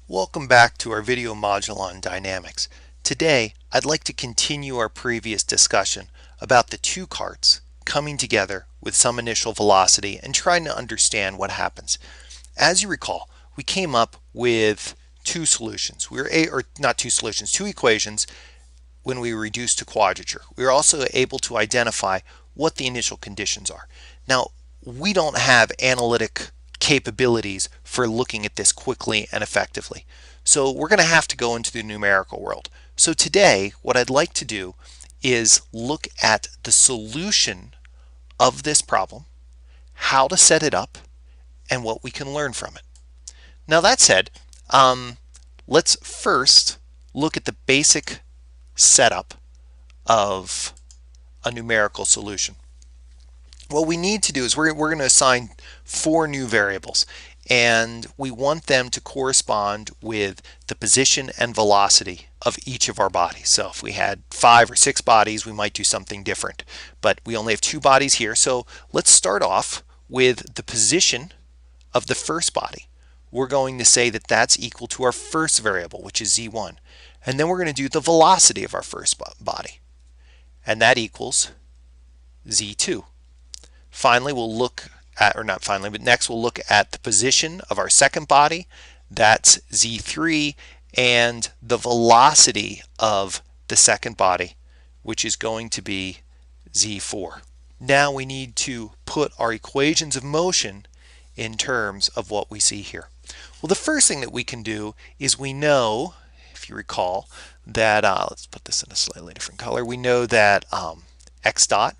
Welcome back to our video module on dynamics. Today, I'd like to continue our previous discussion about the two carts coming together with some initial velocity and trying to understand what happens. As you recall, we came up with two solutions. Two equations when we reduced to quadrature. We were also able to identify what the initial conditions are. Now, we don't have analytic capabilities for looking at this quickly and effectively. So we're going to have to go into the numerical world. So today, what I'd like to do is look at the solution of this problem, how to set it up, and what we can learn from it. Now that said, let's first look at the basic setup of a numerical solution. What we need to do is we're going to assign 4 new variables, and we want them to correspond with the position and velocity of each of our bodies. So if we had 5 or 6 bodies, we might do something different, but we only have 2 bodies here. So let's start off with the position of the first body. We're going to say that that's equal to our first variable, which is z1, and then we're going to do the velocity of our first body, and that equals z2. Finally, we'll look at, or not finally, but next we'll look at the position of our second body, that's z3, and the velocity of the second body, which is going to be z4. Now we need to put our equations of motion in terms of what we see here. Well, the first thing that we can do is we know, if you recall, that, let's put this in a slightly different color, we know that x dot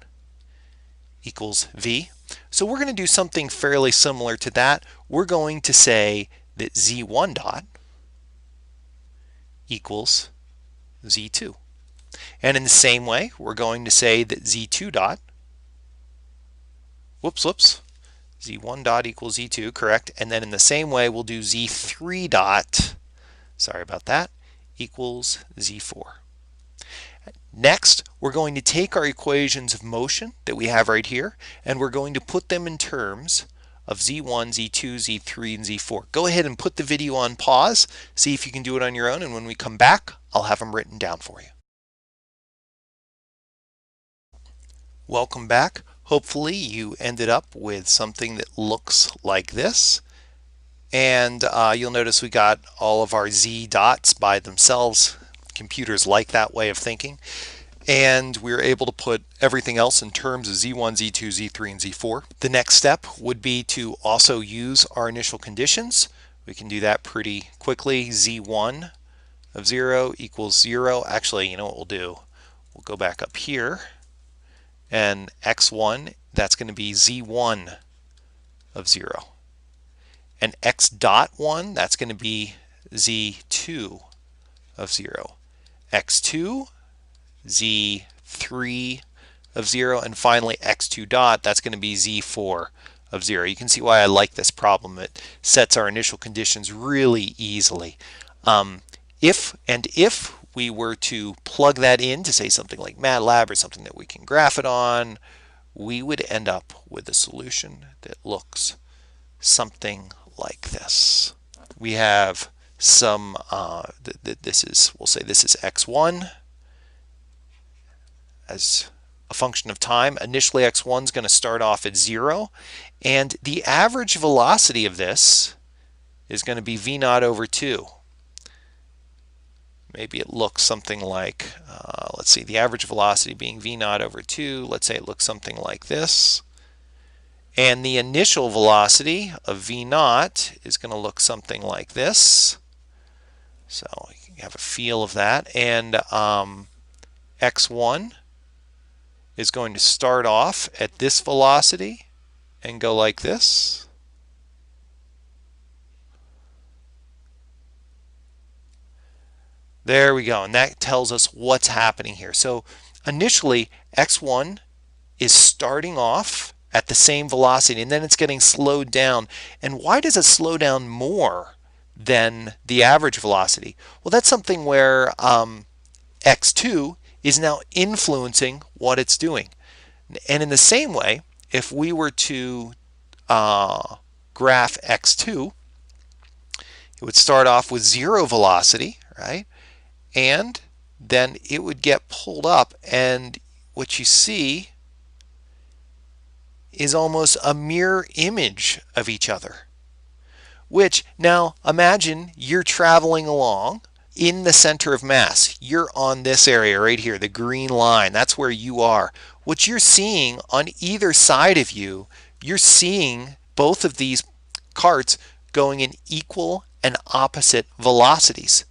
equals v. So we're going to do something fairly similar to that. We're going to say that z1 dot equals z2. And in the same way, we're going to say that z2 dot, z1 dot equals z2, correct? And then in the same way, we'll do z3 dot, sorry about that, equals z4. Next, we're going to take our equations of motion that we have right here, and we're going to put them in terms of z1, z2, z3, and z4. Go ahead and put the video on pause, see if you can do it on your own, and when we come back, I'll have them written down for you. Welcome back. Hopefully you ended up with something that looks like this. And you'll notice we got all of our z dots by themselves. Computers like that way of thinking, and we're able to put everything else in terms of z1, z2, z3, and z4. The next step would be to also use our initial conditions. We can do that pretty quickly. z1 of 0 equals 0. Actually, you know what we'll do? We'll go back up here, and x1, that's going to be z1 of 0. And x dot 1, that's going to be z2 of 0. x2, z3 of 0, and finally x2 dot, that's going to be z4 of 0. You can see why I like this problem. It sets our initial conditions really easily. If we were to plug that in to say something like MATLAB or something that we can graph it on, we would end up with a solution that looks something like this. We have some, we'll say this is x1 as a function of time. Initially x1 is going to start off at 0, and the average velocity of this is going to be v0 over 2. Maybe it looks something like, let's see, the average velocity being v0 over 2, let's say it looks something like this. And the initial velocity of v0 is going to look something like this. So you have a feel of that. And x1 is going to start off at this velocity and go like this. There we go, and that tells us what's happening here. So initially, x1 is starting off at the same velocity, and then it's getting slowed down. And why does it slow down more than the average velocity? Well, that's something where x2 is now influencing what it's doing. And in the same way, if we were to graph x2, It would start off with 0 velocity, right? And then it would get pulled up, and what you see is almost a mirror image of each other. Which, now imagine you're traveling along in the center of mass. You're on this area right here, the green line. That's where you are. What you're seeing on either side of you, you're seeing both of these carts going in equal and opposite velocities.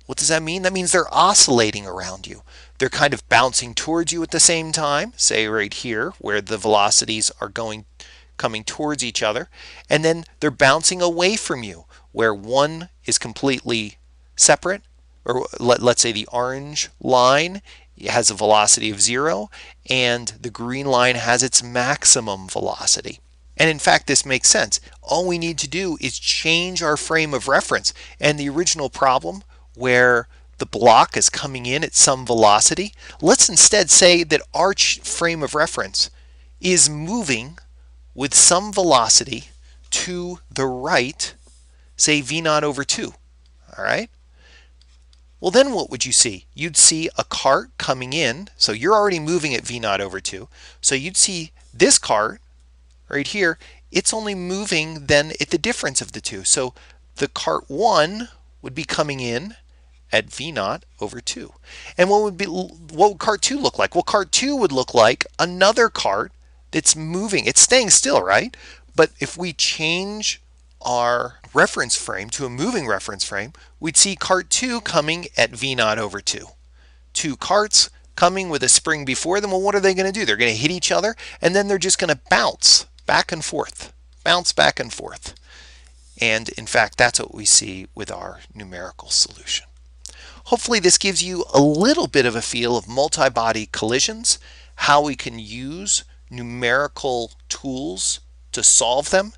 What does that mean? That means they're oscillating around you. They're kind of bouncing towards you at the same time, say right here, where the velocities are coming towards each other, and then they're bouncing away from you, where one is completely separate, or let's say the orange line has a velocity of 0, and the green line has its maximum velocity. And in fact, this makes sense. All we need to do is change our frame of reference, and the original problem where the block is coming in at some velocity, let's instead say that our frame of reference is moving with some velocity to the right, say v0 over 2. All right? Well, then what would you see? You'd see a cart coming in. So you're already moving at v0 over 2. So you'd see this cart right here. It's only moving then at the difference of the two. So the cart 1 would be coming in at v0 over 2. And what would cart 2 look like? Well, cart 2 would look like another cart that's moving. It's staying still, right? But if we change our reference frame to a moving reference frame, we'd see cart 2 coming at v0 over 2. Two carts coming with a spring before them. Well, what are they going to do? They're going to hit each other, and then they're just going to bounce back and forth. Bounce back and forth. And in fact, that's what we see with our numerical solution. Hopefully this gives you a little bit of a feel of multi-body collisions, how we can use numerical tools to solve them,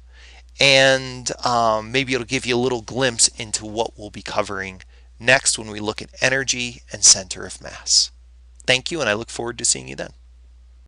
and maybe it'll give you a little glimpse into what we'll be covering next when we look at energy and center of mass. Thank you, and I look forward to seeing you then.